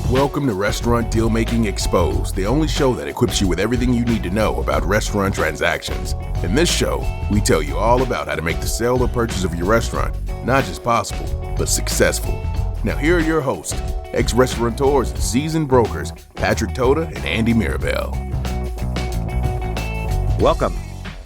Welcome to Restaurant Dealmaking Exposed, the only show that equips you with everything you need to know about restaurant transactions. In this show, we tell you all about how to make the sale or purchase of your restaurant not just possible, but successful. Now here are your hosts, ex-restaurateurs and seasoned brokers, Patrick Tota and Andy Mirabel. Welcome.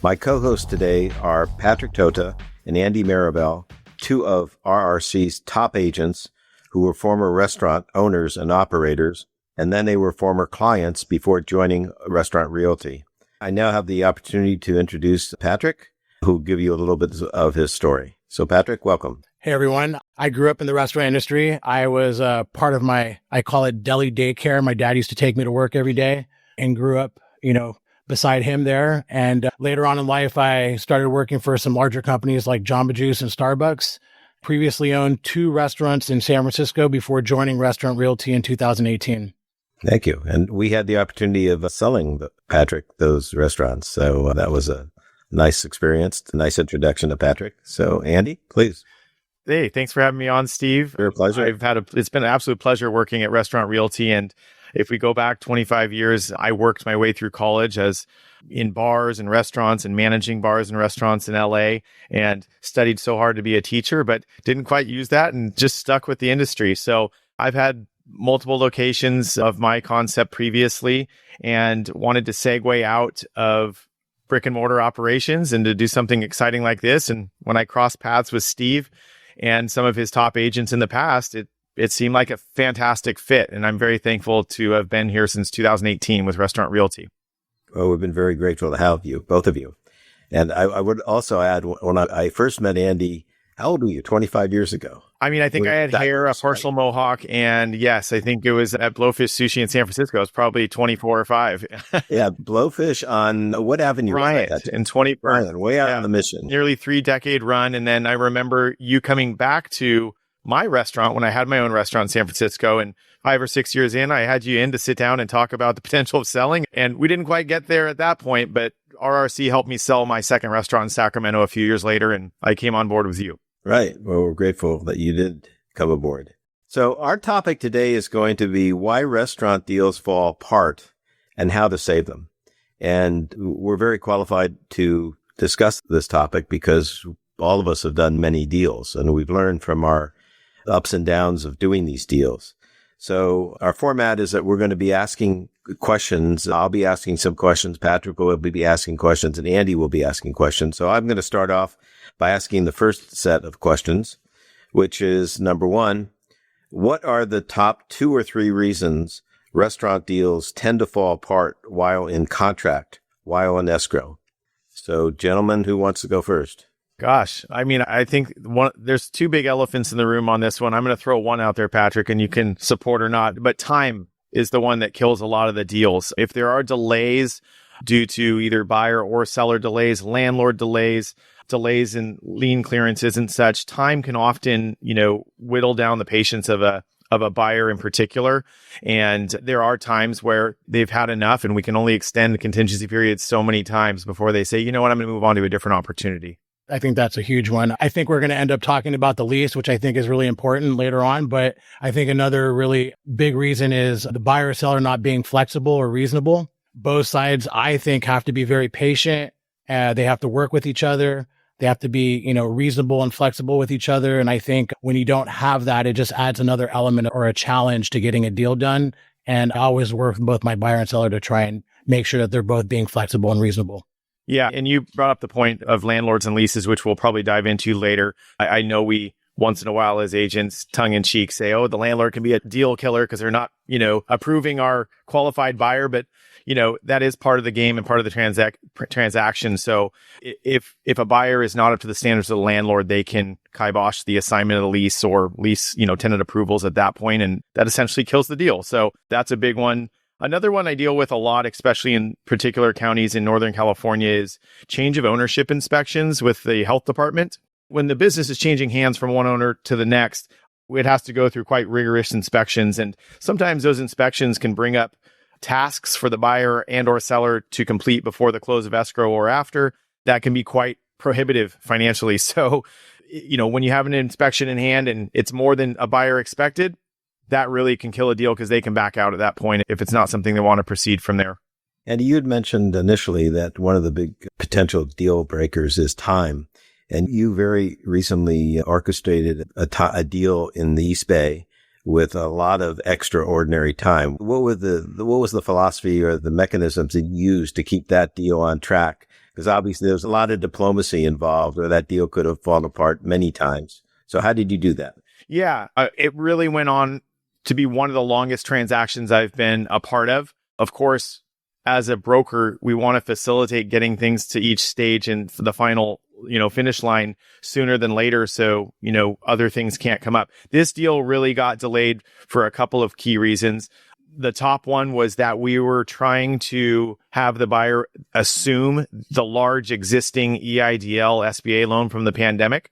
My co-hosts today are Patrick Tota and Andy Mirabel, two of RRC's top agents who were former restaurant owners and operators, and then they were former clients before joining Restaurant Realty. I now have the opportunity to introduce Patrick, who will give you a little bit of his story. So Patrick, welcome. Hey, everyone. I grew up in the restaurant industry. I was part of I call it deli daycare. My dad used to take me to work every day and grew up, beside him there. And later on in life, I started working for some larger companies like Jamba Juice and Starbucks. Previously owned 2 restaurants in San Francisco before joining Restaurant Realty in 2018. Thank you. And we had the opportunity of selling, Patrick, those restaurants. So that was a nice experience, a nice introduction to Patrick. So Andy, please. Hey, thanks for having me on, Steve. Your pleasure. It's been an absolute pleasure working at Restaurant Realty. And if we go back 25 years, I worked my way through college as in bars and restaurants and managing bars and restaurants in LA, and studied so hard to be a teacher, but didn't quite use that and just stuck with the industry. So I've had multiple locations of my concept previously and wanted to segue out of brick and mortar operations and to do something exciting like this. And when I crossed paths with Steve and some of his top agents in the past, it seemed like a fantastic fit. And I'm very thankful to have been here since 2018 with Restaurant Realty. Well, we've been very grateful to have you, both of you. And I would also add, when I first met Andy, how old were you? 25 years ago. I mean, I think I had hair, a partial mohawk, and yes, I think it was at Blowfish Sushi in San Francisco. It was probably 24 or 5. Yeah, Blowfish on what avenue? Bryant in 20. Bryant, way out on the mission. Nearly 3-decade run. And then I remember you coming back to my restaurant when I had my own restaurant in San Francisco, and 5 or 6 years in, I had you in to sit down and talk about the potential of selling. And we didn't quite get there at that point, but RRC helped me sell my second restaurant in Sacramento a few years later, and I came on board with you. Right. Well, we're grateful that you did come aboard. So our topic today is going to be why restaurant deals fall apart and how to save them. And we're very qualified to discuss this topic because all of us have done many deals, and we've learned from our ups and downs of doing these deals. So our format is that we're going to be asking questions. I'll be asking some questions. Patrick will be asking questions, and Andy will be asking questions. So I'm going to start off by asking the first set of questions, which is number 1, what are the top 2 or 3 reasons restaurant deals tend to fall apart while in contract, while in escrow? So gentlemen, who wants to go first? Gosh, I mean, I think there's 2 big elephants in the room on this one. I'm going to throw one out there, Patrick, and you can support or not. But time is the one that kills a lot of the deals. If there are delays due to either buyer or seller delays, landlord delays in lien clearances and such, time can often, whittle down the patience of a buyer in particular. And there are times where they've had enough, and we can only extend the contingency period so many times before they say, you know what, I'm going to move on to a different opportunity. I think that's a huge one. I think we're going to end up talking about the lease, which I think is really important later on. But I think another really big reason is the buyer or seller not being flexible or reasonable. Both sides, I think, have to be very patient. They have to work with each other. They have to be, reasonable and flexible with each other. And I think when you don't have that, it just adds another element or a challenge to getting a deal done. And I always work with both my buyer and seller to try and make sure that they're both being flexible and reasonable. Yeah. And you brought up the point of landlords and leases, which we'll probably dive into later. I know we once in a while as agents, tongue in cheek, say, oh, the landlord can be a deal killer because they're not, approving our qualified buyer. But, that is part of the game and part of the transaction. So if a buyer is not up to the standards of the landlord, they can kibosh the assignment of the lease or lease, tenant approvals at that point, and that essentially kills the deal. So that's a big one. Another one I deal with a lot, especially in particular counties in Northern California, is change of ownership inspections with the health department. When the business is changing hands from one owner to the next, it has to go through quite rigorous inspections. And sometimes those inspections can bring up tasks for the buyer and or seller to complete before the close of escrow or after. That can be quite prohibitive financially. So, when you have an inspection in hand and it's more than a buyer expected, that really can kill a deal because they can back out at that point if it's not something they want to proceed from there. And you had mentioned initially that one of the big potential deal breakers is time. And you very recently orchestrated a deal in the East Bay with a lot of extraordinary time. What was the philosophy or the mechanisms that you used to keep that deal on track? Because obviously there's a lot of diplomacy involved, or that deal could have fallen apart many times. So how did you do that? Yeah, it really went on to be one of the longest transactions I've been a part of. Of course, as a broker, we want to facilitate getting things to each stage and the final, finish line sooner than later. So, other things can't come up. This deal really got delayed for a couple of key reasons. The top one was that we were trying to have the buyer assume the large existing EIDL SBA loan from the pandemic.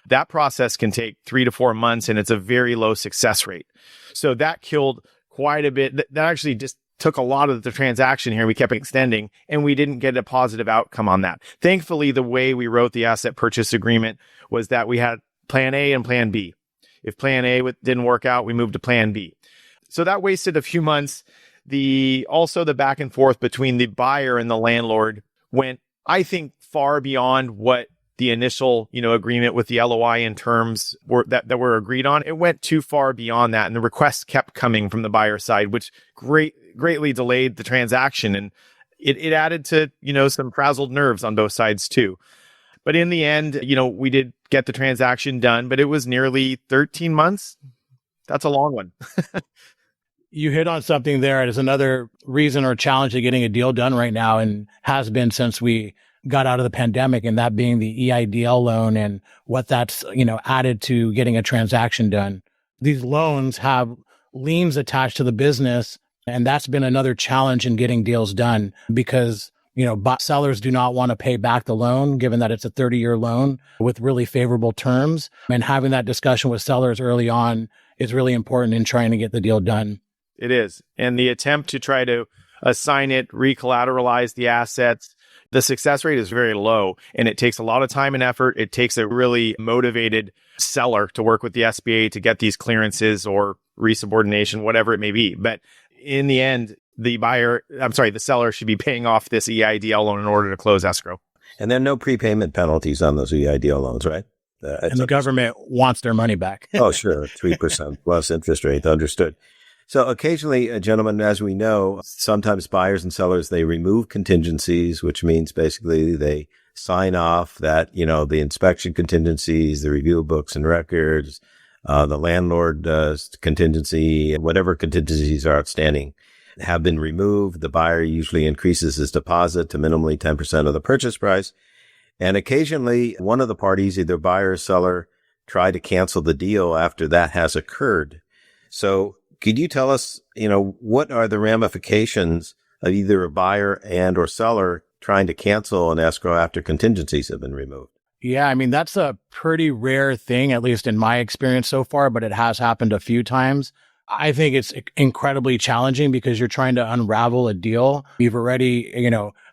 That process can take 3 to 4 months, and it's a very low success rate. So that killed quite a bit. That actually just took a lot of the transaction here. We kept extending, and we didn't get a positive outcome on that. Thankfully, the way we wrote the asset purchase agreement was that we had plan A and plan B. If plan A didn't work out, we moved to plan B. So that wasted a few months. Also the back and forth between the buyer and the landlord went, I think, far beyond what the initial, agreement with the LOI in terms that were agreed on. It went too far beyond that. And the requests kept coming from the buyer side, which greatly delayed the transaction. And it added to, some frazzled nerves on both sides too. But in the end, we did get the transaction done, but it was nearly 13 months. That's a long one. You hit on something there. It is another reason or challenge to getting a deal done right now, and has been since we got out of the pandemic, and that being the EIDL loan and what that's, added to getting a transaction done. These loans have liens attached to the business, and that's been another challenge in getting deals done because, sellers do not want to pay back the loan, given that it's a 30-year loan with really favorable terms. And having that discussion with sellers early on is really important in trying to get the deal done. It is. And the attempt to try to assign it, recollateralize the assets, the success rate is very low, and it takes a lot of time and effort. It takes a really motivated seller to work with the SBA to get these clearances or resubordination, whatever it may be. But in the end, the seller should be paying off this EIDL loan in order to close escrow. And there are no prepayment penalties on those EIDL loans, right? And the government wants their money back. Oh, sure. 3% plus interest rate. Understood. So occasionally, gentlemen, as we know, sometimes buyers and sellers, they remove contingencies, which means basically they sign off that, the inspection contingencies, the review of books and records, the landlord contingency, whatever contingencies are outstanding have been removed. The buyer usually increases his deposit to minimally 10% of the purchase price. And occasionally, one of the parties, either buyer or seller, try to cancel the deal after that has occurred. So could you tell us, what are the ramifications of either a buyer and or seller trying to cancel an escrow after contingencies have been removed? Yeah, that's a pretty rare thing, at least in my experience so far, but it has happened a few times. I think it's incredibly challenging because you're trying to unravel a deal. You've already,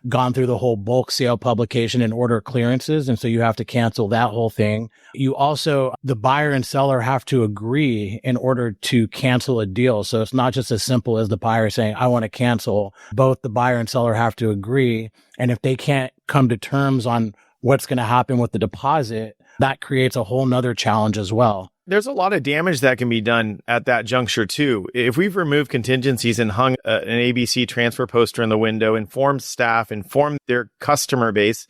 gone through the whole bulk sale publication and order clearances. And so you have to cancel that whole thing. You also, the buyer and seller have to agree in order to cancel a deal. So it's not just as simple as the buyer saying, I want to cancel. Both the buyer and seller have to agree. And if they can't come to terms on what's going to happen with the deposit, that creates a whole nother challenge as well. There's a lot of damage that can be done at that juncture too. If we've removed contingencies and hung an ABC transfer poster in the window, informed staff, informed their customer base,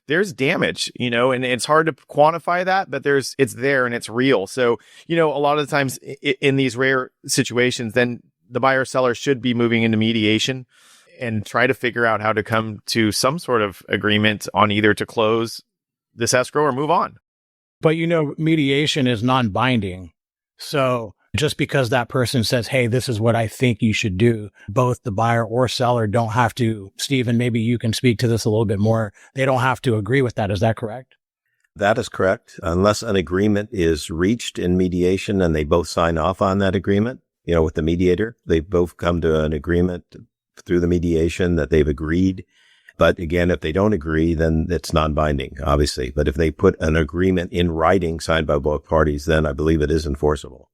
there's damage, and it's hard to quantify that, but it's there and it's real. So, a lot of the times in these rare situations, then the buyer seller should be moving into mediation and try to figure out how to come to some sort of agreement on either to close this escrow or move on. But mediation is non-binding. So just because that person says, hey, this is what I think you should do, both the buyer or seller don't have to, Stephen, maybe you can speak to this a little bit more. They don't have to agree with that. Is that correct? That is correct. Unless an agreement is reached in mediation and they both sign off on that agreement, with the mediator, they both come to an agreement through the mediation that they've agreed. But again, if they don't agree, then it's non-binding, obviously. But if they put an agreement in writing signed by both parties, then I believe it is enforceable.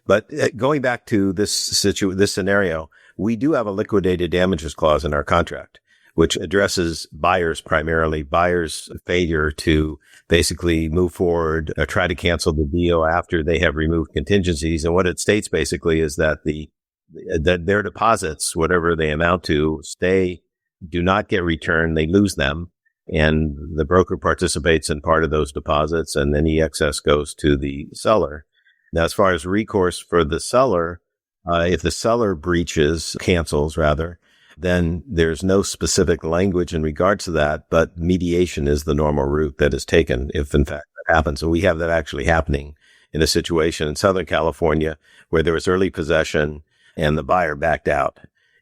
But going back to this scenario, we do have a liquidated damages clause in our contract, which addresses buyers primarily, buyers' failure to basically move forward or try to cancel the deal after they have removed contingencies. And what it states basically is that that their deposits, whatever they amount to, do not get returned. They lose them. And the broker participates in part of those deposits, and any excess goes to the seller. Now, as far as recourse for the seller, if the seller cancels rather, then there's no specific language in regards to that, but mediation is the normal route that is taken if in fact that happens. So we have that actually happening in a situation in Southern California where there was early possession and the buyer backed out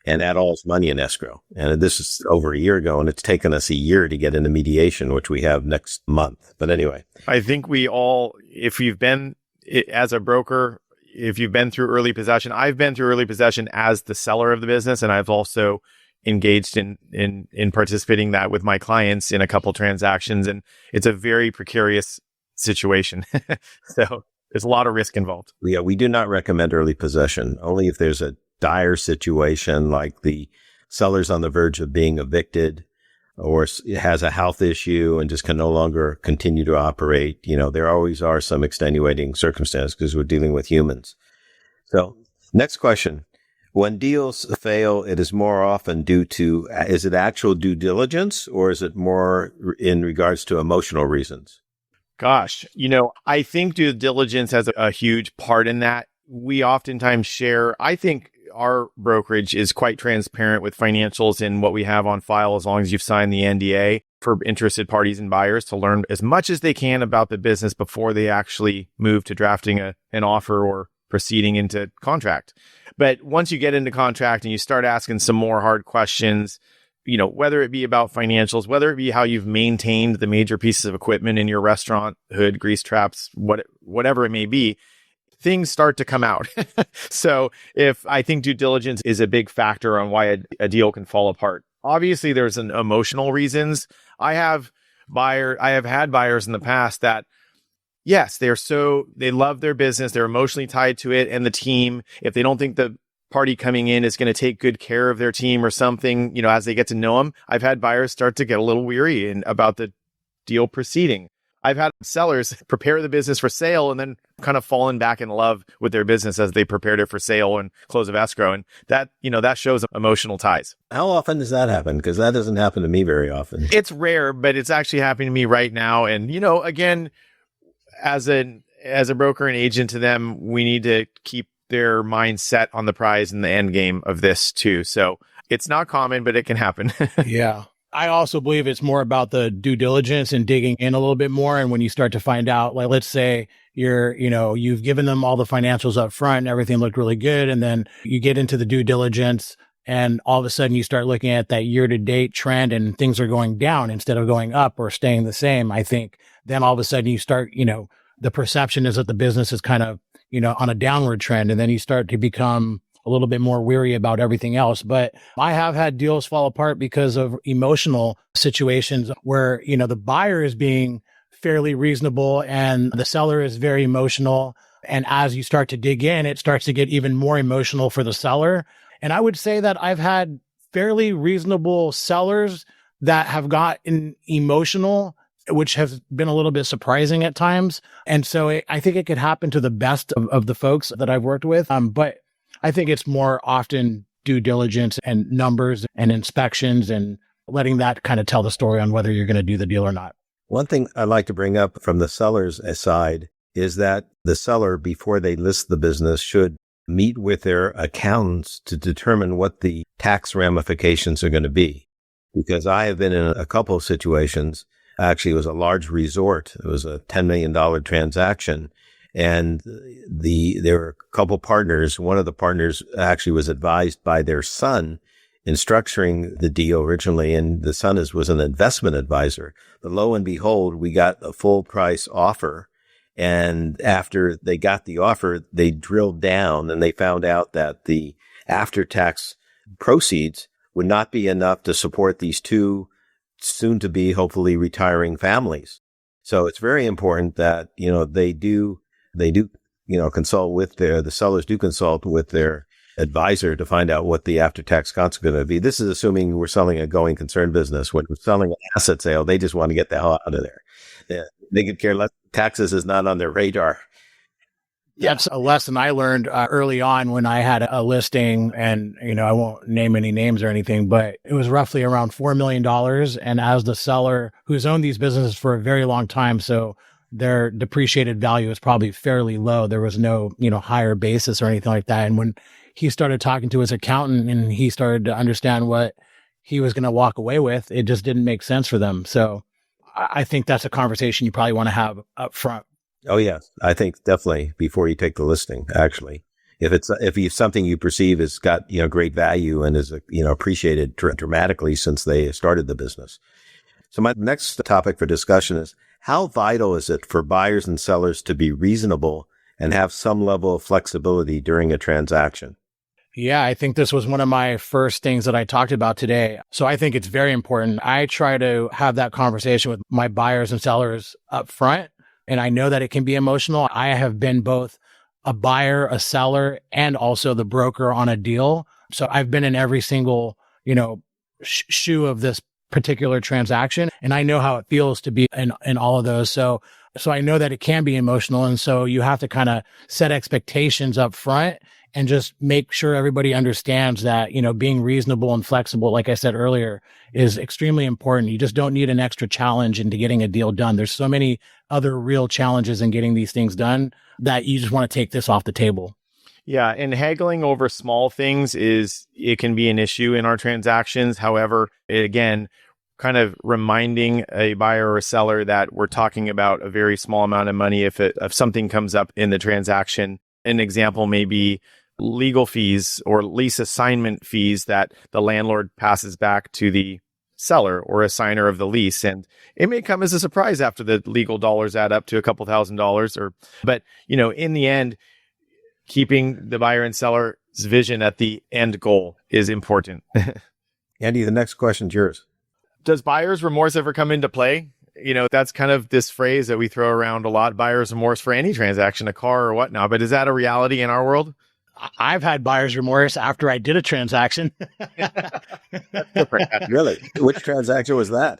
and had all his money in escrow. And this is over a year ago, and it's taken us a year to get into mediation, which we have next month. But anyway. I think we all, if you've been as a broker, if you've been through early possession, I've been through early possession as the seller of the business, and I've also engaged in participating that with my clients in a couple transactions, and it's a very precarious situation. So there's a lot of risk involved. Yeah, we do not recommend early possession, only if there's a dire situation like the seller's on the verge of being evicted or it has a health issue and just can no longer continue to operate. There always are some extenuating circumstances because we're dealing with humans. So next question. When deals fail, it is more often due to, is it actual due diligence or is it more in regards to emotional reasons? Gosh, I think due diligence has a huge part in that. We oftentimes share, I think our brokerage is quite transparent with financials in what we have on file as long as you've signed the NDA for interested parties and buyers to learn as much as they can about the business before they actually move to drafting an offer or proceeding into contract. But once you get into contract and you start asking some more hard questions, whether it be about financials, whether it be how you've maintained the major pieces of equipment in your restaurant, hood, grease traps, whatever it may be, things start to come out. So I think due diligence is a big factor on why a deal can fall apart. Obviously, there's an emotional reasons. I have had buyers in the past that, yes, they love their business. They're emotionally tied to it and the team. If they don't think the party coming in is going to take good care of their team or something, as they get to know them, I've had buyers start to get a little weary about the deal proceeding. I've had sellers prepare the business for sale and then kind of fallen back in love with their business as they prepared it for sale and close of escrow. And that shows emotional ties. How often does that happen? Because that doesn't happen to me very often. It's rare, but it's actually happening to me right now. And, again, as a broker and agent to them, we need to keep their mind set on the prize and the end game of this too. So it's not common, but it can happen. Yeah. I also believe it's more about the due diligence and digging in a little bit more. And when you start to find out, like, let's say you've given them all the financials up front and everything looked really good. And then you get into the due diligence and all of a sudden you start looking at that year to date trend and things are going down instead of going up or staying the same. I think then all of a sudden you start, the perception is that the business is kind of, on a downward trend. And then you start to become a little bit more weary about everything else. But I have had deals fall apart because of emotional situations where, the buyer is being fairly reasonable and the seller is very emotional. And as you start to dig in, it starts to get even more emotional for the seller. And I would say that I've had fairly reasonable sellers that have gotten emotional, which has been a little bit surprising at times. And so I think it could happen to the best of the folks that I've worked with. But I think it's more often due diligence and numbers and inspections and letting that kind of tell the story on whether you're going to do the deal or not. One thing I'd like to bring up from the seller's side is that the seller, before they list the business, should meet with their accountants to determine what the tax ramifications are going to be. Because I have been in a couple of situations. Actually, it was a large resort. It was a $10 million transaction. And there were a couple partners. One of the partners actually was advised by their son in structuring the deal originally. And the son was an investment advisor. But lo and behold, we got a full price offer. And after they got the offer, they drilled down and they found out that the after-tax proceeds would not be enough to support these two soon to be hopefully retiring families. So it's very important that, they do consult with the sellers do consult with their advisor to find out what the after-tax costs are going to be. This is assuming we're selling a going concern business. When we're selling an asset sale, they just want to get the hell out of there. They could care less. Taxes is not on their radar. That's a lesson I learned early on when I had a listing, and, I won't name any names or anything, but it was roughly around $4 million. And as the seller who's owned these businesses for a very long time, so their depreciated value is probably fairly low. There was no, higher basis or anything like that. And when he started talking to his accountant and he started to understand what he was going to walk away with, it just didn't make sense for them. So I think that's a conversation you probably want to have up front. Oh, yes. I think definitely before you take the listing, actually. If something you perceive has got, great value and is, appreciated dramatically since they started the business. So my next topic for discussion is, how vital is it for buyers and sellers to be reasonable and have some level of flexibility during a transaction? Yeah, I think this was one of my first things that I talked about today. So I think it's very important. I try to have that conversation with my buyers and sellers up front. And I know that it can be emotional. I have been both a buyer, a seller, and also the broker on a deal. So I've been in every single, shoe of this particular transaction. And I know how it feels to be in all of those. So I know that it can be emotional. And so you have to kind of set expectations up front and just make sure everybody understands that, being reasonable and flexible, like I said earlier, is extremely important. You just don't need an extra challenge into getting a deal done. There's so many other real challenges in getting these things done that you just want to take this off the table. Yeah, and haggling over small things it can be an issue in our transactions. However, again, kind of reminding a buyer or a seller that we're talking about a very small amount of money if something comes up in the transaction. An example may be legal fees or lease assignment fees that the landlord passes back to the seller or assigner of the lease. And it may come as a surprise after the legal dollars add up to a couple $1,000s but in the end, keeping the buyer and seller's vision at the end goal is important. Andy, the next question's yours. Does buyer's remorse ever come into play? That's kind of this phrase that we throw around a lot, buyer's remorse for any transaction, a car or whatnot. But is that a reality in our world? I've had buyer's remorse after I did a transaction. Really? Which transaction was that?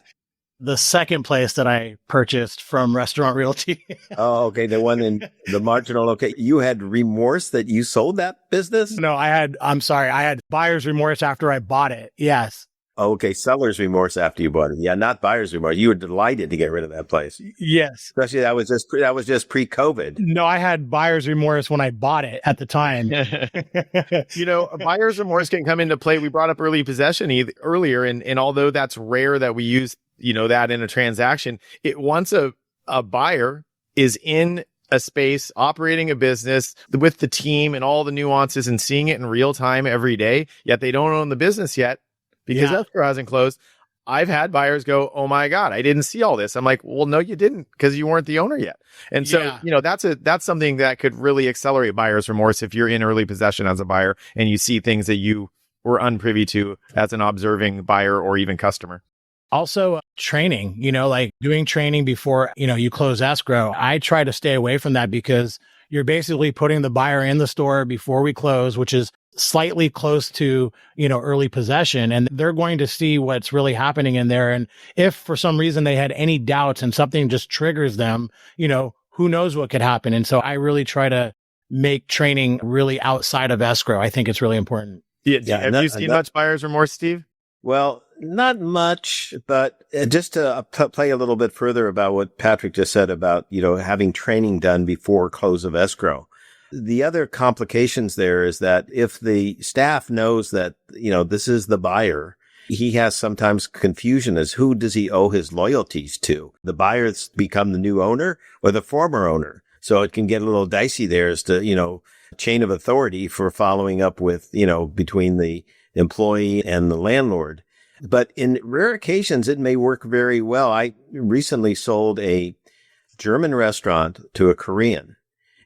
The second place that I purchased from Restaurant Realty. Oh, okay. The one in the marginal location. You had remorse that you sold that business? No, I had buyer's remorse after I bought it. Yes. Oh, okay. Seller's remorse after you bought it. Yeah, not buyer's remorse. You were delighted to get rid of that place. Yes. Especially that was just pre-COVID. No, I had buyer's remorse when I bought it at the time. Buyer's remorse can come into play. We brought up early possession earlier, and although that's rare that we use, that in a transaction, once a buyer is in a space, operating a business with the team and all the nuances and seeing it in real time every day, yet they don't own the business yet, because escrow hasn't closed. I've had buyers go, "Oh my God, I didn't see all this." I'm like, "Well, no, you didn't, because you weren't the owner yet." And so, that's something that could really accelerate buyer's remorse if you're in early possession as a buyer and you see things that you were unprivy to as an observing buyer or even customer. Also, training, like doing training before, you close escrow. I try to stay away from that because you're basically putting the buyer in the store before we close, which is slightly close to, early possession. And they're going to see what's really happening in there. And if for some reason they had any doubts and something just triggers them, who knows what could happen. And so I really try to make training really outside of escrow. I think it's really important. Yeah. Have you seen much buyer's remorse, Steve? Well, not much, but just to play a little bit further about what Patrick just said about, having training done before close of escrow. The other complications there is that if the staff knows that, this is the buyer, he has sometimes confusion as who does he owe his loyalties to? The buyer's become the new owner or the former owner? So it can get a little dicey there as to, chain of authority for following up with, between the employee and the landlord. But in rare occasions, it may work very well. I recently sold a German restaurant to a Korean,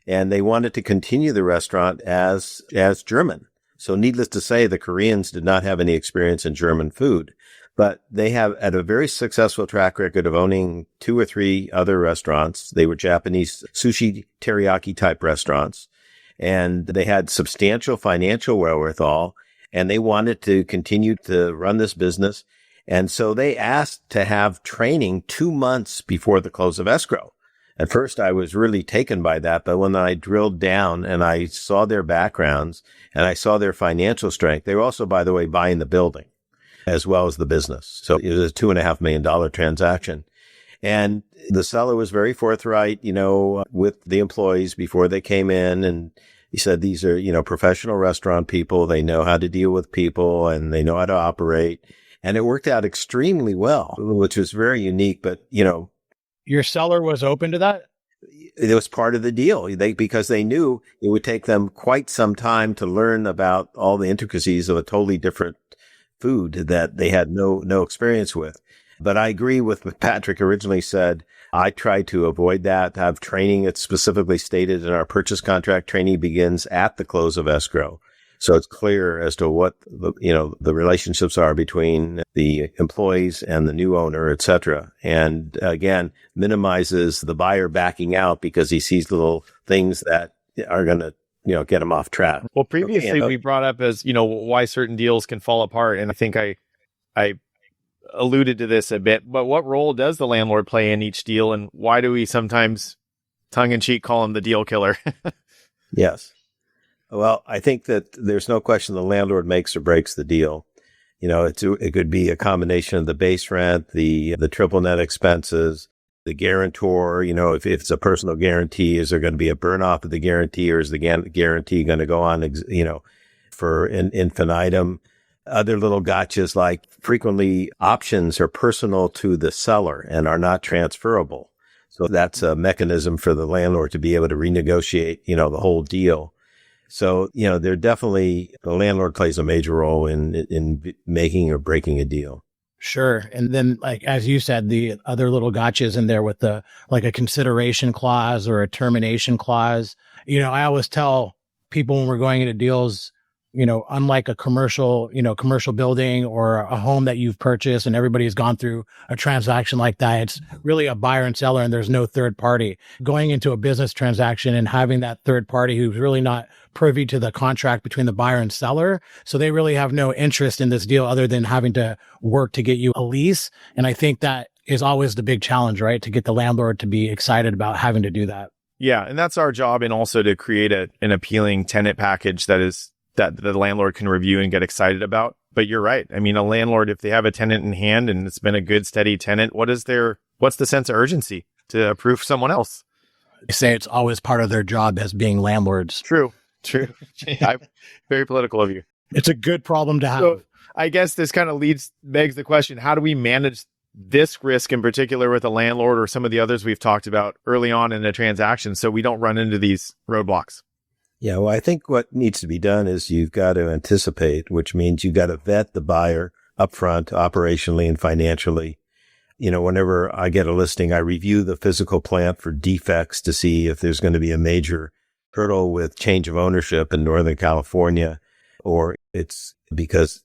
and they wanted to continue the restaurant as German. So needless to say, the Koreans did not have any experience in German food. But they have had a very successful track record of owning 2 or 3 other restaurants. They were Japanese sushi teriyaki type restaurants, and they had substantial financial wherewithal, and they wanted to continue to run this business. And so they asked to have training 2 months before the close of escrow. At first, I was really taken by that, but when I drilled down and I saw their backgrounds and I saw their financial strength, they were also, by the way, buying the building as well as the business. So it was a $2.5 million transaction. And the seller was very forthright, with the employees before they came in. And he said, these are, professional restaurant people. They know how to deal with people and they know how to operate. And it worked out extremely well, which was very unique. But, your seller was open to that? it was part of the deal. Because they knew it would take them quite some time to learn about all the intricacies of a totally different food that they had no experience with. But I agree with what Patrick originally said. I try to avoid that, to have training. It's specifically stated in our purchase contract. Training begins at the close of escrow. So it's clear as to what the relationships are between the employees and the new owner, et cetera. And again, minimizes the buyer backing out because he sees little things that are going to get him off track. Well, previously we brought up as, why certain deals can fall apart. And I think I alluded to this a bit, but what role does the landlord play in each deal? And why do we sometimes tongue in cheek call him the deal killer? Yes. Well, I think that there's no question the landlord makes or breaks the deal. It could be a combination of the base rent, the triple net expenses, the guarantor. If it's a personal guarantee, is there going to be a burn off of the guarantee, or is the guarantee going to go on, for infinitum? Other little gotchas, like frequently options are personal to the seller and are not transferable. So that's a mechanism for the landlord to be able to renegotiate, the whole deal. So, the landlord plays a major role in making or breaking a deal. Sure. And then, like, as you said, the other little gotchas in there with a consideration clause or a termination clause. I always tell people when we're going into deals, unlike a commercial building or a home that you've purchased and everybody's gone through a transaction like that, it's really a buyer and seller and there's no third party. Going into a business transaction and having that third party who's really not privy to the contract between the buyer and seller. So they really have no interest in this deal other than having to work to get you a lease. And I think that is always the big challenge, right? To get the landlord to be excited about having to do that. Yeah. And that's our job. And also to create an appealing tenant package that the landlord can review and get excited about. But you're right. I mean, a landlord, if they have a tenant in hand and it's been a good, steady tenant, what's the sense of urgency to approve someone else? They say it's always part of their job as being landlords. True. Very political of you. It's a good problem to have. So I guess this kind of begs the question, how do we manage this risk in particular with a landlord or some of the others we've talked about early on in a transaction so we don't run into these roadblocks? Yeah, well, I think what needs to be done is you've got to anticipate, which means you've got to vet the buyer upfront, operationally and financially. Whenever I get a listing, I review the physical plant for defects to see if there's going to be a major hurdle with change of ownership in Northern California, or it's because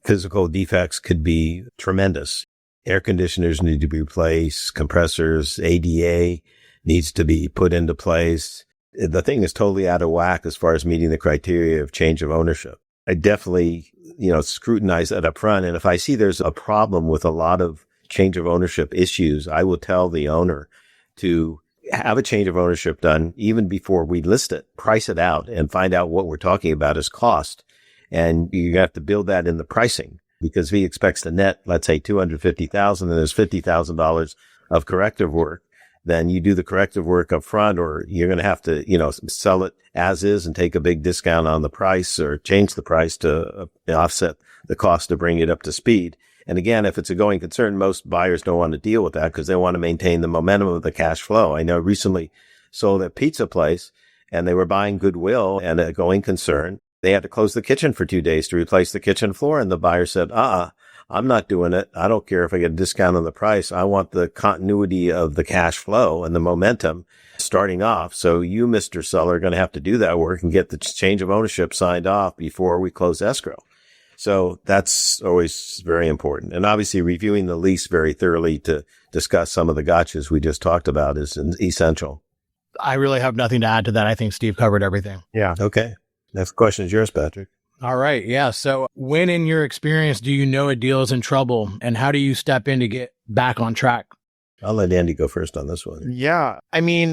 physical defects could be tremendous. Air conditioners need to be replaced, compressors, ADA needs to be put into place. The thing is totally out of whack as far as meeting the criteria of change of ownership. I definitely, scrutinize that up front. And if I see there's a problem with a lot of change of ownership issues, I will tell the owner to have a change of ownership done even before we list it, price it out and find out what we're talking about as cost. And you have to build that in the pricing because if he expects to net, let's say $250,000 and there's $50,000 of corrective work, then you do the corrective work up front, or you're going to have to, sell it as is and take a big discount on the price or change the price to offset the cost to bring it up to speed. And again, if it's a going concern, most buyers don't want to deal with that because they want to maintain the momentum of the cash flow. I know recently sold a pizza place and they were buying goodwill and a going concern. They had to close the kitchen for 2 days to replace the kitchen floor. And the buyer said, I'm not doing it. I don't care if I get a discount on the price. I want the continuity of the cash flow and the momentum starting off. So you, Mr. Seller, are going to have to do that work and get the change of ownership signed off before we close escrow. So that's always very important. And obviously reviewing the lease very thoroughly to discuss some of the gotchas we just talked about is essential. I really have nothing to add to that. I think Steve covered everything. Yeah. Okay. Next question is yours, Patrick. All right. Yeah. So when in your experience do you know a deal is in trouble, and how do you step in to get back on track? I'll let Andy go first on this one. Yeah. I mean,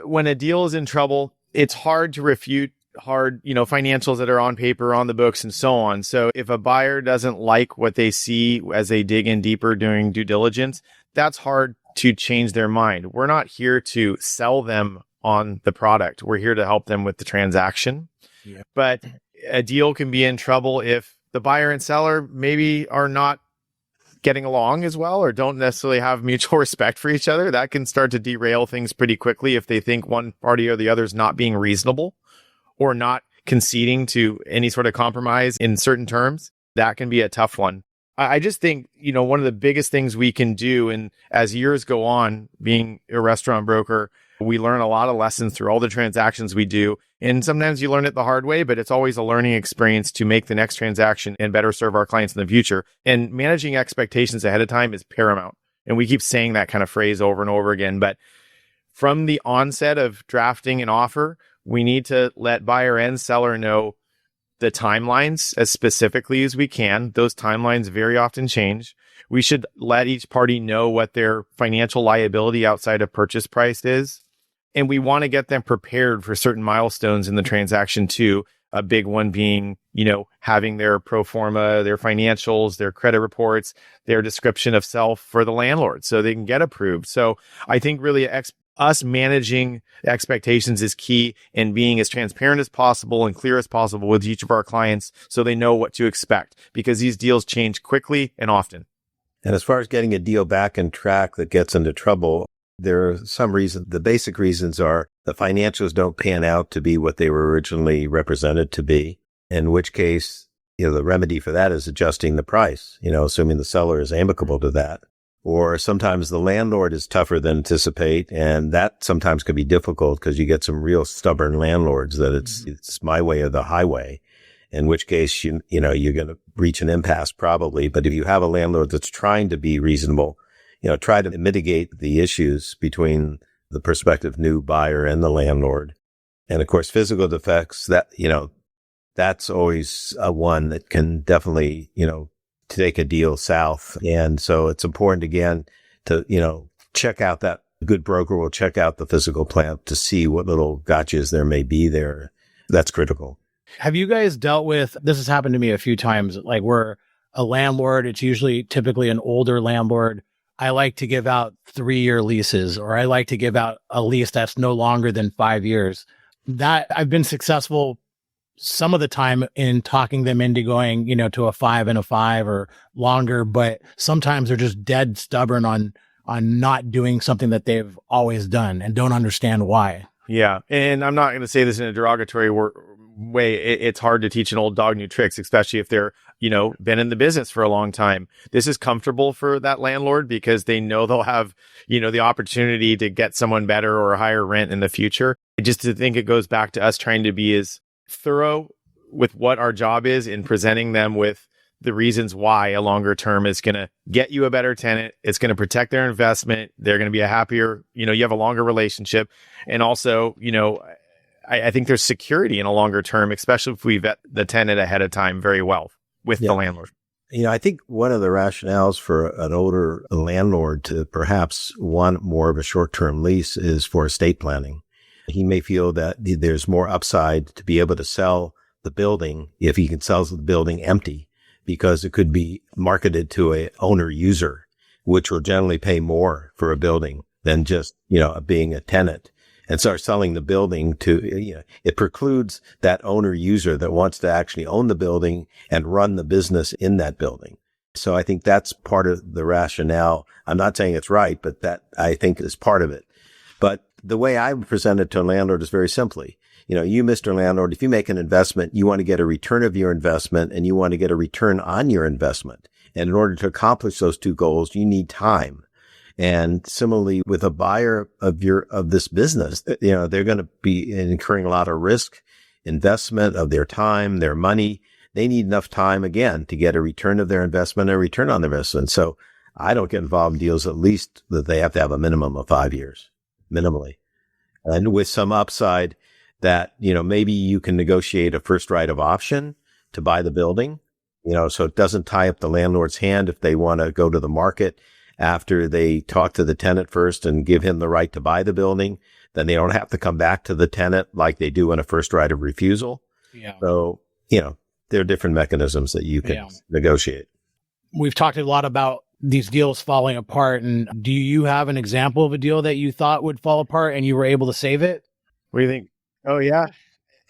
when a deal is in trouble, it's hard to refute financials that are on paper, on the books, and so on. So if a buyer doesn't like what they see as they dig in deeper during due diligence, that's hard to change their mind. We're not here to sell them on the product. We're here to help them with the transaction. Yeah. But a deal can be in trouble if the buyer and seller maybe are not getting along as well, or don't necessarily have mutual respect for each other. That can start to derail things pretty quickly if they think one party or the other is not being reasonable or not conceding to any sort of compromise in certain terms. That can be a tough one. I just think, one of the biggest things we can do, and as years go on, being a restaurant broker, we learn a lot of lessons through all the transactions we do. And sometimes you learn it the hard way, but it's always a learning experience to make the next transaction and better serve our clients in the future. And managing expectations ahead of time is paramount. And we keep saying that kind of phrase over and over again. But from the onset of drafting an offer, we need to let buyer and seller know the timelines as specifically as we can. Those timelines very often change. We should let each party know what their financial liability outside of purchase price is. And we want to get them prepared for certain milestones in the transaction too. A big one being, having their pro forma, their financials, their credit reports, their description of self for the landlord so they can get approved. So I think really us managing expectations is key, and being as transparent as possible and clear as possible with each of our clients so they know what to expect, because these deals change quickly and often. And as far as getting a deal back on track that gets into trouble, there are some reasons. The basic reasons are the financials don't pan out to be what they were originally represented to be, in which case, the remedy for that is adjusting the price, assuming the seller is amicable to that. Or sometimes the landlord is tougher than anticipate, and that sometimes can be difficult because you get some real stubborn landlords that it's my way or the highway, in which case, you're going to reach an impasse probably. But if you have a landlord that's trying to be reasonable, try to mitigate the issues between the prospective new buyer and the landlord. And of course, physical defects, that's always one that can definitely, take a deal south. And so it's important again to, check out that good broker will check out the physical plant to see what little gotchas there may be there. That's critical. Have you guys dealt with, this has happened to me a few times, like where a landlord, it's typically an older landlord. I like to give out 3-year leases, or I like to give out a lease that's no longer than 5 years. That I've been successful some of the time in talking them into going, to a 5 and a 5 or longer, but sometimes they're just dead stubborn on not doing something that they've always done and don't understand why. Yeah. And I'm not going to say this in a derogatory way. It's hard to teach an old dog new tricks, especially if they're, been in the business for a long time. This is comfortable for that landlord because they know they'll have, the opportunity to get someone better or a higher rent in the future. Just to think it goes back to us trying to be as thorough with what our job is in presenting them with the reasons why a longer term is going to get you a better tenant. It's going to protect their investment. They're going to be a happier, you have a longer relationship. And also, I think there's security in a longer term, especially if we vet the tenant ahead of time very well with the landlord. I think one of the rationales for an older landlord to perhaps want more of a short-term lease is for estate planning. He may feel that there's more upside to be able to sell the building if he can sell the building empty, because it could be marketed to a owner user, which will generally pay more for a building than just, being a tenant, and start selling the building to, it precludes that owner user that wants to actually own the building and run the business in that building. So I think that's part of the rationale. I'm not saying it's right, but that I think is part of it. But the way I present it to a landlord is very simply, you, Mr. Landlord, if you make an investment, you want to get a return of your investment and you want to get a return on your investment. And in order to accomplish those two goals, you need time. And similarly with a buyer of this business, they're going to be incurring a lot of risk, investment of their time, their money. they need enough time again to get a return of their investment and a return on their investment. So I don't get involved in deals at least that they have to have a minimum of 5 years, minimally. And with some upside that, maybe you can negotiate a first right of option to buy the building, so it doesn't tie up the landlord's hand if they want to go to the market after they talk to the tenant first and give him the right to buy the building. Then they don't have to come back to the tenant like they do in a first right of refusal. Yeah. So, there are different mechanisms that you can negotiate. We've talked a lot about these deals falling apart. And do you have an example of a deal that you thought would fall apart and you were able to save it? What do you think? Oh, yeah.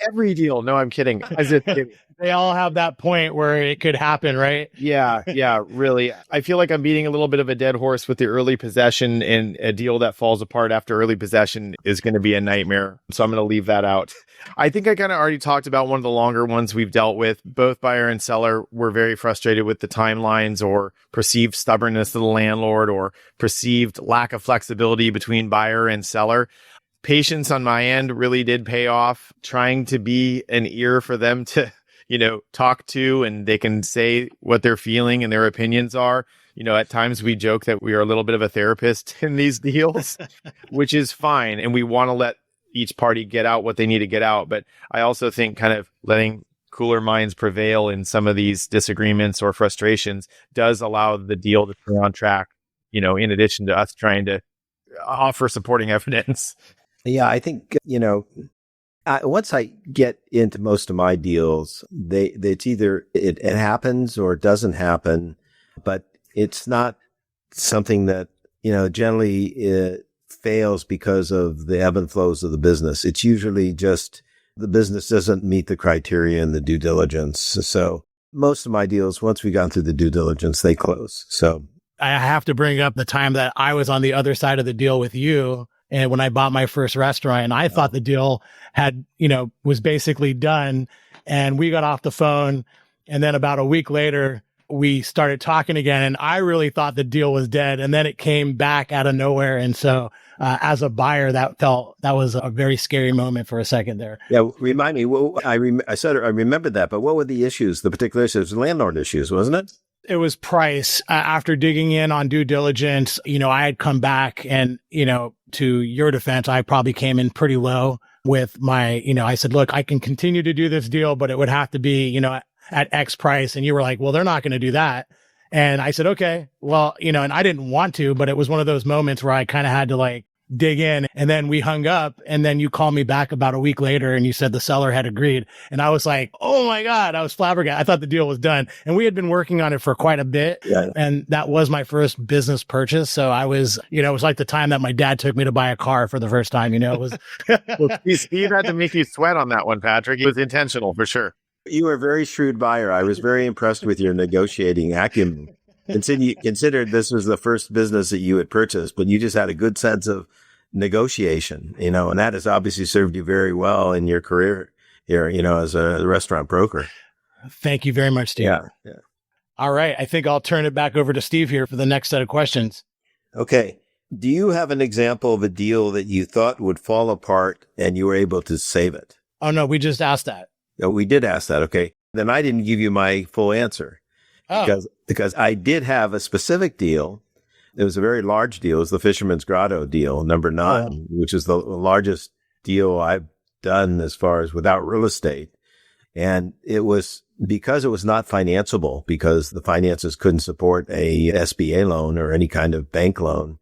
Every deal. No, I'm kidding. They all have that point where it could happen, right? Yeah, really. I feel like I'm beating a little bit of a dead horse with the early possession, and a deal that falls apart after early possession is going to be a nightmare. So I'm going to leave that out. I think I kind of already talked about one of the longer ones we've dealt with. Both buyer and seller were very frustrated with the timelines or perceived stubbornness of the landlord or perceived lack of flexibility between buyer and seller. Patience on my end really did pay off, trying to be an ear for them to, talk to, and they can say what they're feeling and their opinions are. At times we joke that we are a little bit of a therapist in these deals, which is fine. And we want to let each party get out what they need to get out. But I also think kind of letting cooler minds prevail in some of these disagreements or frustrations does allow the deal to stay on track, in addition to us trying to offer supporting evidence. Yeah, I think, once I get into most of my deals, it's either it happens or it doesn't happen, but it's not something that, generally it fails because of the ebb and flows of the business. It's usually just the business doesn't meet the criteria and the due diligence. So most of my deals, once we got through the due diligence, they close. So I have to bring up the time that I was on the other side of the deal with you. And when I bought my first restaurant, and I thought the deal had, was basically done, and we got off the phone. And then about a week later, we started talking again, and I really thought the deal was dead. And then it came back out of nowhere. And so as a buyer, that was a very scary moment for a second there. Yeah. Remind me, I remember that, but what were the issues, the particular issues? Landlord issues, wasn't it? It was price. After digging in on due diligence, I had come back and, to your defense, I probably came in pretty low with my, I said, look, I can continue to do this deal, but it would have to be, at X price. And you were like, well, they're not going to do that. And I said, okay, well, and I didn't want to, but it was one of those moments where I kind of had to dig in. And then we hung up, and then you called me back about a week later and you said the seller had agreed. And I was like, oh my God, I was flabbergasted. I thought the deal was done, and we had been working on it for quite a bit. Yeah. And that was my first business purchase. So I was, it was like the time that my dad took me to buy a car for the first time, it was. Well, Steve had to make you sweat on that one, Patrick. It was intentional for sure. You were a very shrewd buyer. I was very impressed with your negotiating acumen. Considered this was the first business that you had purchased, but you just had a good sense of negotiation, and that has obviously served you very well in your career here, as a restaurant broker. Thank you very much, Steve. Yeah. All right. I think I'll turn it back over to Steve here for the next set of questions. Okay. Do you have an example of a deal that you thought would fall apart and you were able to save it? Oh, no, we just asked that. Oh, we did ask that. Okay. Then I didn't give you my full answer because I did have a specific deal. It was a very large deal. It was the Fisherman's Grotto deal, number 9, which is the largest deal I've done as far as without real estate. And it was because it was not financeable, because the finances couldn't support a SBA loan or any kind of bank loan.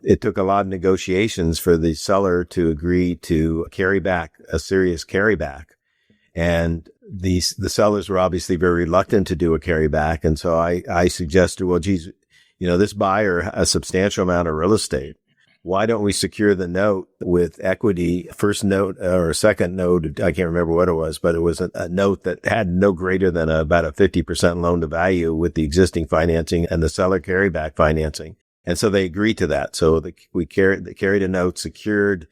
It took a lot of negotiations for the seller to agree to carry back a serious carryback. And the sellers were obviously very reluctant to do a carryback. And so I suggested, well, geez, this buyer has a substantial amount of real estate. Why don't we secure the note with equity, first note or second note? I can't remember what it was, but it was a note that had no greater than about a 50% loan to value with the existing financing and the seller carryback financing. And so they agreed to that. So they carried a note secured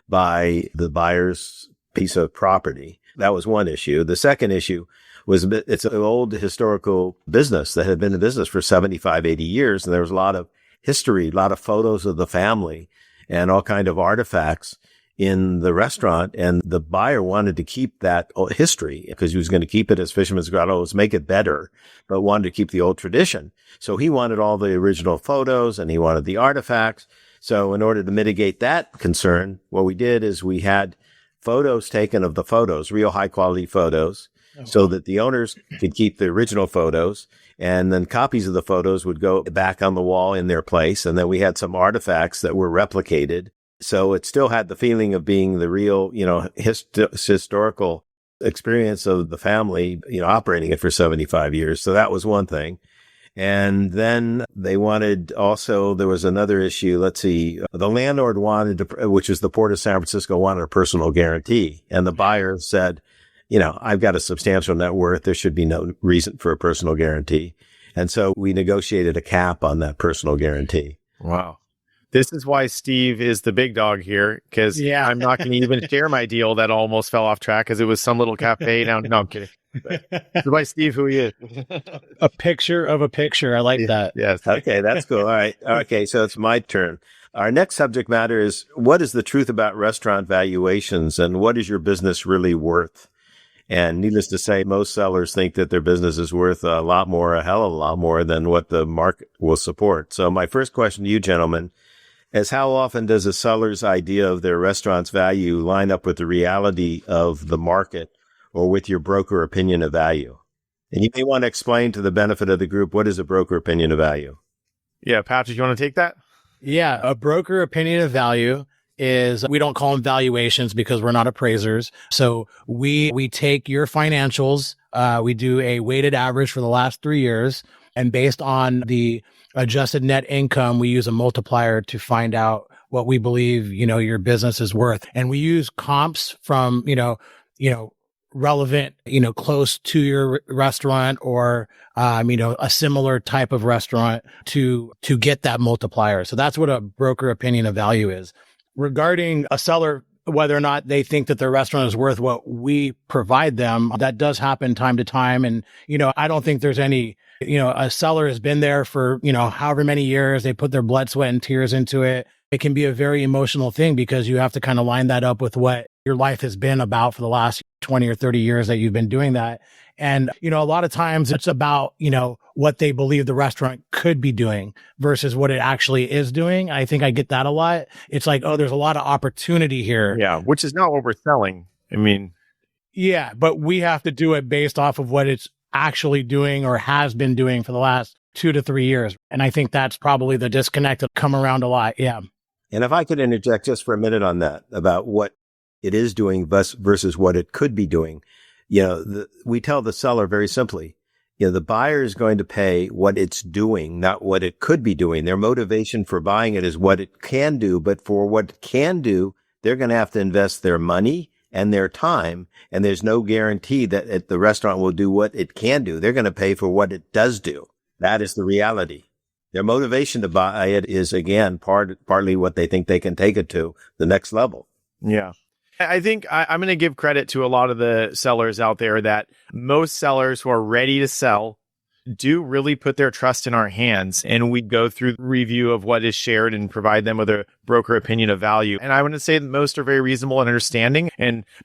by the buyer's piece of property. That was one issue. The second issue was it's an old historical business that had been in business for 75, 80 years. And there was a lot of history, a lot of photos of the family and all kind of artifacts in the restaurant, and the buyer wanted to keep that history because he was going to keep it as Fisherman's Grottos, make it better, but wanted to keep the old tradition. So he wanted all the original photos and he wanted the artifacts. So in order to mitigate that concern, what we did is we had photos taken of the photos, real high quality photos, so that the owners could keep the original photos, and then copies of the photos would go back on the wall in their place. And then we had some artifacts that were replicated. So it still had the feeling of being the real, historical experience of the family, operating it for 75 years. So that was one thing. And then they wanted also, there was another issue. Let's see, the landlord wanted to, which is the Port of San Francisco, wanted a personal guarantee. And the buyer said, I've got a substantial net worth. There should be no reason for a personal guarantee. And so we negotiated a cap on that personal guarantee. Wow. This is why Steve is the big dog here, because I'm not going to even share my deal that almost fell off track because it was some little cafe. No, I'm kidding. This is why Steve, who he is. A picture of a picture. I like that. Yes. Okay, that's cool. All right. Okay, so it's my turn. Our next subject matter is, what is the truth about restaurant valuations and what is your business really worth? And needless to say, most sellers think that their business is worth a lot more, a hell of a lot more than what the market will support. So my first question to you, gentlemen, is how often does a seller's idea of their restaurant's value line up with the reality of the market or with your broker opinion of value? And you may want to explain to the benefit of the group, what is a broker opinion of value? Yeah, Patrick, you want to take that? Yeah, a broker opinion of value is, we don't call them valuations because we're not appraisers. So we take your financials, we do a weighted average for the last 3 years, and based on the adjusted net income, we use a multiplier to find out what we believe, your business is worth. And we use comps from, relevant, close to your restaurant or, a similar type of restaurant to get that multiplier. So that's what a broker opinion of value is. Regarding a seller, whether or not they think that their restaurant is worth what we provide them, that does happen time to time. And, I don't think there's any, a seller has been there for, however many years, they put their blood, sweat, and tears into it. It can be a very emotional thing because you have to kind of line that up with what your life has been about for the last 20 or 30 years that you've been doing that. And, a lot of times it's about, what they believe the restaurant could be doing versus what it actually is doing. I think I get that a lot. It's like, oh, there's a lot of opportunity here. Yeah, which is not what we're selling. Yeah, but we have to do it based off of what it's actually doing or has been doing for the last 2 to 3 years. And I think that's probably the disconnect that come around a lot. Yeah. And if I could interject just for a minute on that, about what it is doing versus what it could be doing. We tell the seller very simply, the buyer is going to pay what it's doing, not what it could be doing. Their motivation for buying it is what it can do, but for what it can do, they're going to have to invest their money and their time, and there's no guarantee that the restaurant will do what it can do. They're going to pay for what it does do. That is the reality. Their motivation to buy it is, again, partly what they think they can take it to the next level. Yeah. I think I'm going to give credit to a lot of the sellers out there that most sellers who are ready to sell do really put their trust in our hands. And we go through the review of what is shared and provide them with a broker opinion of value. And I want to say that most are very reasonable and understanding.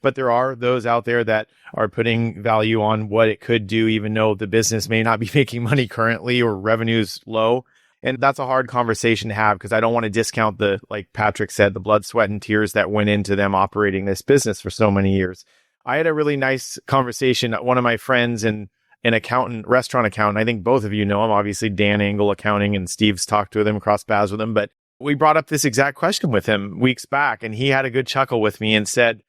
But there are those out there that are putting value on what it could do, even though the business may not be making money currently or revenue's low. And that's a hard conversation to have because I don't want to discount like Patrick said, the blood, sweat, and tears that went into them operating this business for so many years. I had a really nice conversation. One of my friends and an accountant, restaurant accountant, I think both of you know him, obviously Dan Angle Accounting, and Steve's talked to him, crossed paths with him. But we brought up this exact question with him weeks back, and he had a good chuckle with me and said,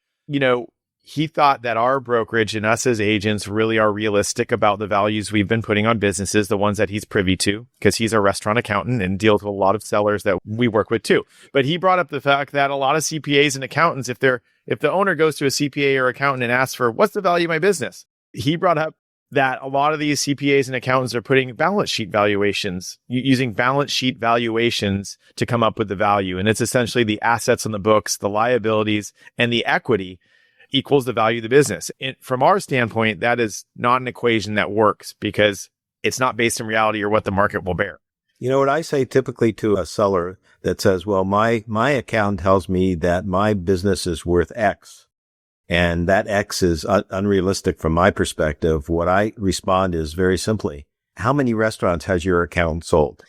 he thought that our brokerage and us as agents really are realistic about the values we've been putting on businesses, the ones that he's privy to, because he's a restaurant accountant and deals with a lot of sellers that we work with too. But he brought up the fact that a lot of CPAs and accountants, if the owner goes to a CPA or accountant and asks for what's the value of my business, he brought up that a lot of these CPAs and accountants are putting balance sheet valuations, using balance sheet valuations to come up with the value. And it's essentially the assets on the books, the liabilities, and the equity equals the value of the business. And from our standpoint, that is not an equation that works because it's not based in reality or what the market will bear. You know what I say typically to a seller that says, well, my account tells me that my business is worth X, and that X is unrealistic from my perspective. What I respond is very simply, how many restaurants has your account sold?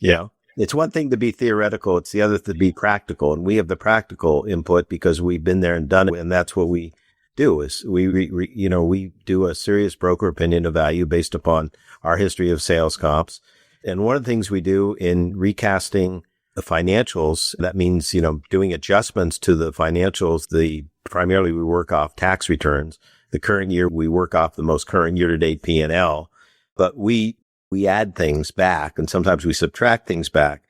Yeah. It's one thing to be theoretical. It's the other to be practical. And we have the practical input because we've been there and done it. And that's what we do is we do a serious broker opinion of value based upon our history of sales comps. And one of the things we do in recasting the financials, that means, doing adjustments to the financials. Primarily we work off tax returns. The current year, we work off the most current year-to-date P&L, but we add things back and sometimes we subtract things back.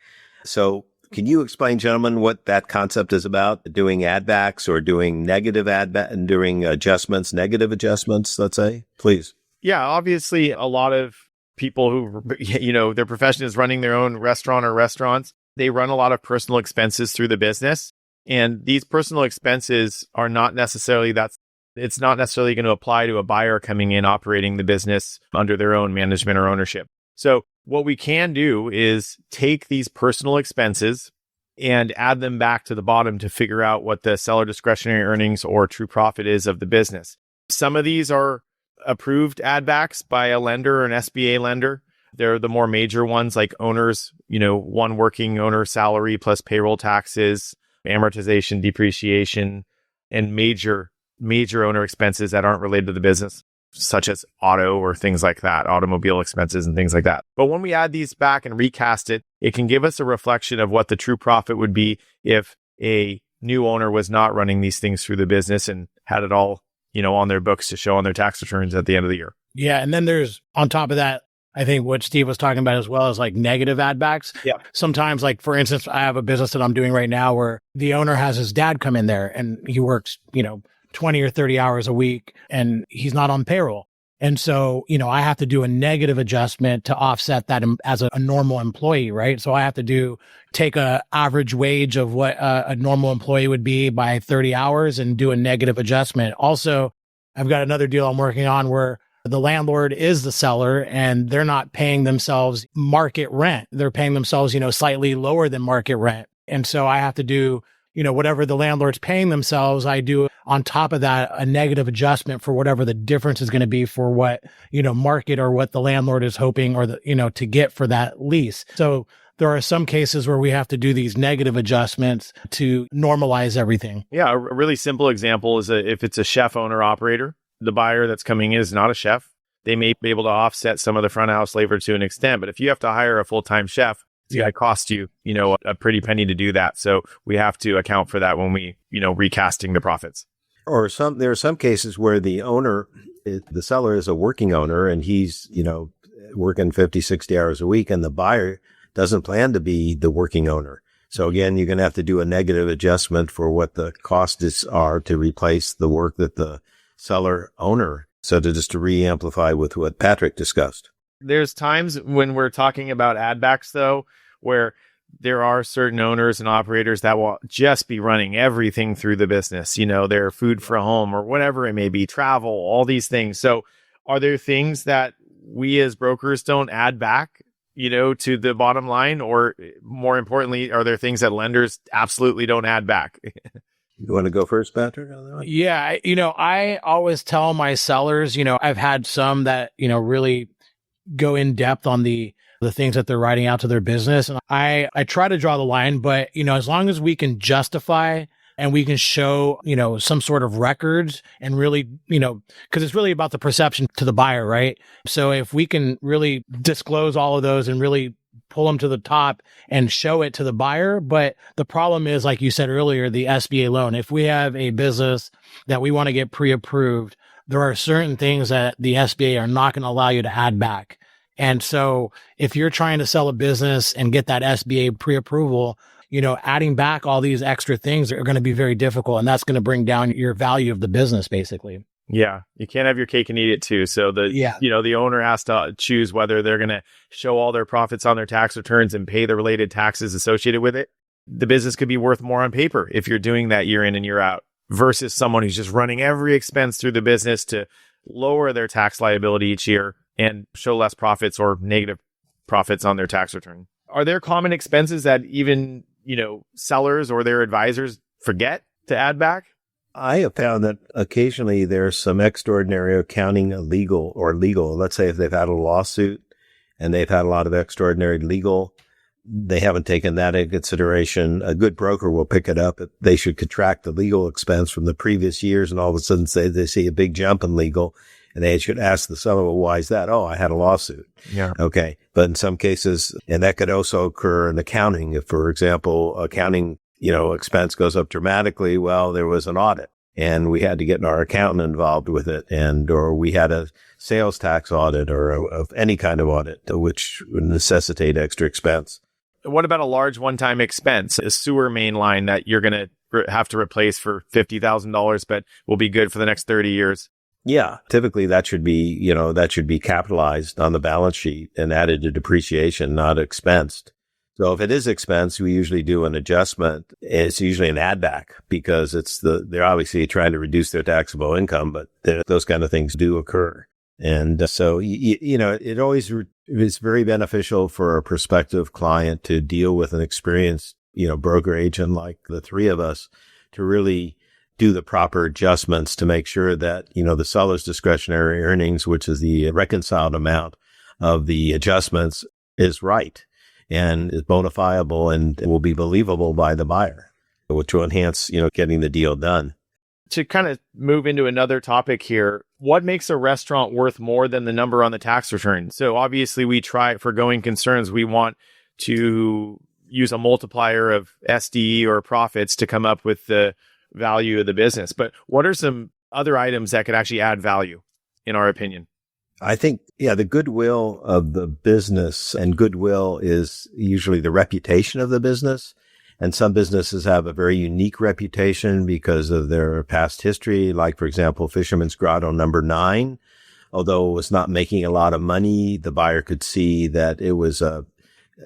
So can you explain, gentlemen, what that concept is about? Doing add backs or doing negative and doing negative adjustments, let's say, please. Yeah, obviously a lot of people who, their profession is running their own restaurant or restaurants. They run a lot of personal expenses through the business. And these personal expenses are not necessarily it's not necessarily going to apply to a buyer coming in operating the business under their own management or ownership. So what we can do is take these personal expenses and add them back to the bottom to figure out what the seller discretionary earnings or true profit is of the business. Some of these are approved add backs by a lender or an SBA lender. They're the more major ones like owners, one working owner salary plus payroll taxes, amortization, depreciation, and major owner expenses that aren't related to the business, such as auto or things like that, automobile expenses and things like that. But when we add these back and recast it, it can give us a reflection of what the true profit would be if a new owner was not running these things through the business and had it all, on their books to show on their tax returns at the end of the year. Yeah. And then there's, on top of that, I think what Steve was talking about as well is like negative add backs. Yeah. Sometimes, like, for instance, I have a business that I'm doing right now where the owner has his dad come in there and he works, 20 or 30 hours a week and he's not on payroll. And so, I have to do a negative adjustment to offset that as a normal employee, right? So I have to take a average wage of what a normal employee would be by 30 hours and do a negative adjustment. Also, I've got another deal I'm working on where the landlord is the seller and they're not paying themselves market rent. They're paying themselves, slightly lower than market rent. And so I have to do, whatever the landlord's paying themselves, I do on top of that a negative adjustment for whatever the difference is going to be for what, market or what the landlord is hoping or to get for that lease. So there are some cases where we have to do these negative adjustments to normalize everything. Yeah. A really simple example is if it's a chef owner operator, the buyer that's coming in is not a chef. They may be able to offset some of the front of house labor to an extent, but if you have to hire a full-time chef, it's going to cost you, a pretty penny to do that. So we have to account for that when we, recasting the profits. Or there are some cases where the seller is a working owner and he's, working 50, 60 hours a week and the buyer doesn't plan to be the working owner. So again, you're going to have to do a negative adjustment for what the costs are to replace the work that the seller owner. So to re-amplify with what Patrick discussed. There's times when we're talking about add backs though, where there are certain owners and operators that will just be running everything through the business, their food for home or whatever it may be, travel, all these things. So are there things that we as brokers don't add back, to the bottom line? Or more importantly, are there things that lenders absolutely don't add back? You want to go first, Patrick? On that one? Yeah. I always tell my sellers, I've had some that, really go in depth on the things that they're writing out to their business. And I try to draw the line, but, as long as we can justify and we can show, some sort of records and really, because it's really about the perception to the buyer, right? So if we can really disclose all of those and really pull them to the top and show it to the buyer. But the problem is, like you said earlier, the SBA loan. If we have a business that we want to get pre-approved, there are certain things that the SBA are not going to allow you to add back. And so if you're trying to sell a business and get that SBA pre-approval, adding back all these extra things are going to be very difficult. And that's going to bring down your value of the business, basically. Yeah. You can't have your cake and eat it too. So the owner has to choose whether they're going to show all their profits on their tax returns and pay the related taxes associated with it. The business could be worth more on paper if you're doing that year in and year out versus someone who's just running every expense through the business to lower their tax liability each year and show less profits or negative profits on their tax return. Are there common expenses that even, sellers or their advisors forget to add back? I have found that occasionally there's some extraordinary accounting legal. Let's say if they've had a lawsuit and they've had a lot of extraordinary legal, they haven't taken that into consideration. A good broker will pick it up. They should contract the legal expense from the previous years, and all of a sudden they see a big jump in legal, and they should ask the seller, well, why is that? Oh, I had a lawsuit. Yeah. Okay. But in some cases, and that could also occur in accounting. If, for example, accounting, expense goes up dramatically, well, there was an audit and we had to get our accountant involved with it, or we had a sales tax audit or of any kind of audit, which would necessitate extra expense. What about a large one-time expense, a sewer main line that you're going to have to replace for $50,000, but will be good for the next 30 years? Yeah, typically that should be capitalized on the balance sheet and added to depreciation, not expensed. So if it is expense, we usually do an adjustment. It's usually an add back because they're obviously trying to reduce their taxable income, but those kind of things do occur. And so, it always is very beneficial for a prospective client to deal with an experienced, broker agent like the three of us to really do the proper adjustments to make sure that, the seller's discretionary earnings, which is the reconciled amount of the adjustments, is right and is bona fiable and will be believable by the buyer, which will enhance, getting the deal done. To kind of move into another topic here, what makes a restaurant worth more than the number on the tax return? So obviously for going concerns, we want to use a multiplier of SDE or profits to come up with the value of the business. But what are some other items that could actually add value, in our opinion? I think, the goodwill of the business, and goodwill is usually the reputation of the business. And some businesses have a very unique reputation because of their past history. Like, for example, Fisherman's Grotto number 9, although it was not making a lot of money, the buyer could see that it was an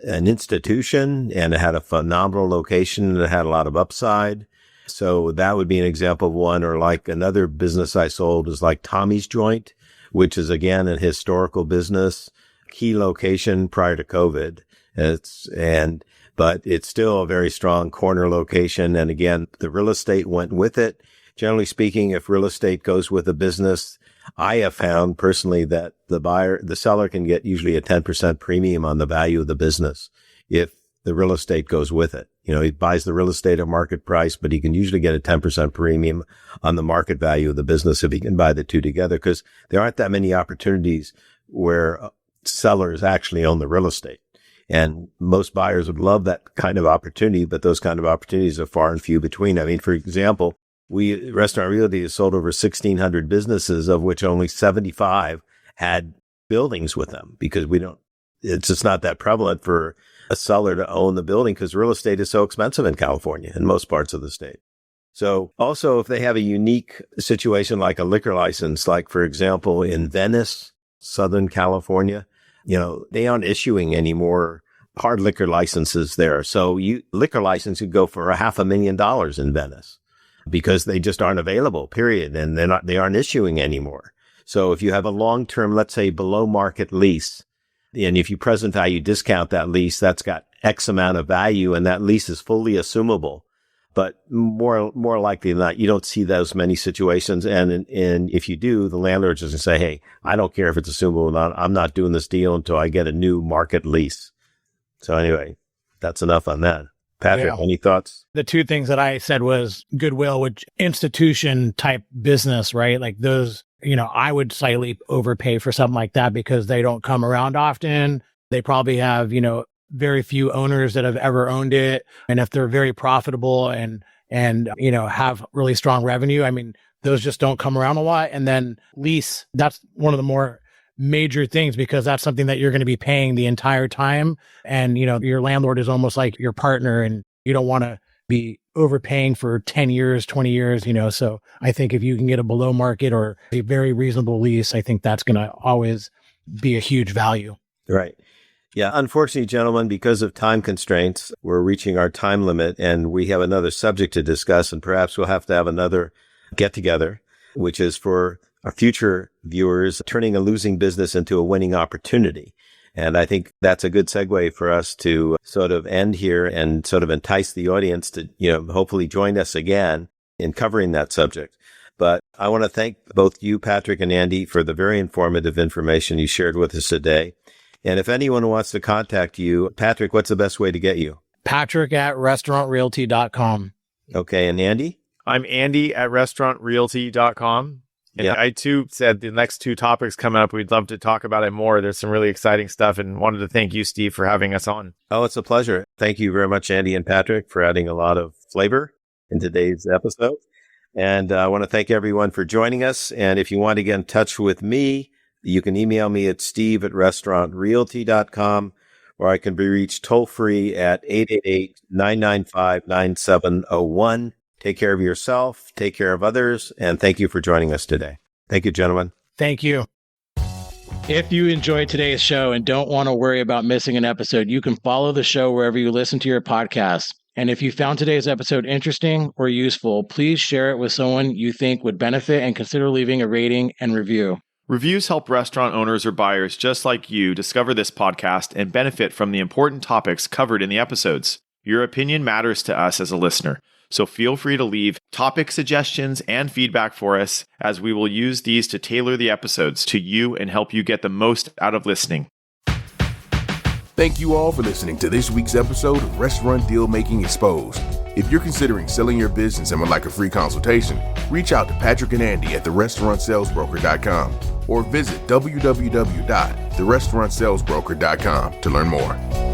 institution and it had a phenomenal location and it had a lot of upside. So that would be an example of one. Or like another business I sold is like Tommy's Joint, which is again a historical business, key location prior to COVID. But it's still a very strong corner location. And again, the real estate went with it. Generally speaking, if real estate goes with a business, I have found personally that the seller can get usually a 10% premium on the value of the business if the real estate goes with it. He buys the real estate at market price, but he can usually get a 10% premium on the market value of the business if he can buy the two together, because there aren't that many opportunities where sellers actually own the real estate. And most buyers would love that kind of opportunity, but those kind of opportunities are far and few between. I mean, for example, Restaurant Realty has sold over 1,600 businesses, of which only 75 had buildings with them, because it's just not that prevalent for a seller to own the building because real estate is so expensive in California and most parts of the state. So also if they have a unique situation like a liquor license, like for example, in Venice, Southern California, they aren't issuing any more hard liquor licenses there. So liquor license could go for $500,000 in Venice because they just aren't available, period. And they aren't issuing anymore. So if you have a long-term, let's say below market lease, and if you present value discount that lease, that's got X amount of value and that lease is fully assumable. But more likely than not, you don't see those many situations. And if you do, the landlord just say, hey, I don't care if it's assumable or not. I'm not doing this deal until I get a new market lease. So anyway, that's enough on that. Patrick, Any thoughts? The two things that I said was goodwill, which institution type business, right? Like those, I would slightly overpay for something like that because they don't come around often. They probably have, very few owners that have ever owned it. And if they're very profitable and have really strong revenue, I mean, those just don't come around a lot. And then lease, that's one of the more major things because that's something that you're going to be paying the entire time. And, your landlord is almost like your partner and you don't want to be overpaying for 10 years, 20 years, so I think if you can get a below market or a very reasonable lease, I think that's going to always be a huge value. Right. Yeah. Unfortunately, gentlemen, because of time constraints, we're reaching our time limit and we have another subject to discuss, and perhaps we'll have to have another get together, which is for our future viewers, turning a losing business into a winning opportunity. And I think that's a good segue for us to sort of end here and sort of entice the audience to, hopefully join us again in covering that subject. But I want to thank both you, Patrick and Andy, for the very informative information you shared with us today. And if anyone wants to contact you, Patrick, what's the best way to get you? Patrick@restaurantrealty.com. Okay. And Andy? I'm Andy at restaurantrealty.com. And Yeah. I too said the next two topics coming up, we'd love to talk about it more. There's some really exciting stuff, and wanted to thank you, Steve, for having us on. Oh, it's a pleasure. Thank you very much, Andy and Patrick, for adding a lot of flavor in today's episode. And I want to thank everyone for joining us. And if you want to get in touch with me, you can email me at steve@restaurantrealty.com, or I can be reached toll free at 888-995-9701. Take care of yourself, take care of others, and thank you for joining us today. Thank you, gentlemen. Thank you. If you enjoyed today's show and don't want to worry about missing an episode, you can follow the show wherever you listen to your podcasts. And if you found today's episode interesting or useful, please share it with someone you think would benefit and consider leaving a rating and review. Reviews help restaurant owners or buyers just like you discover this podcast and benefit from the important topics covered in the episodes. Your opinion matters to us as a listener, so feel free to leave topic suggestions and feedback for us, as we will use these to tailor the episodes to you and help you get the most out of listening. Thank you all for listening to this week's episode of Restaurant Dealmaking Exposed. If you're considering selling your business and would like a free consultation, reach out to Patrick and Andy at therestaurantsalesbroker.com or visit www.therestaurantsalesbroker.com to learn more.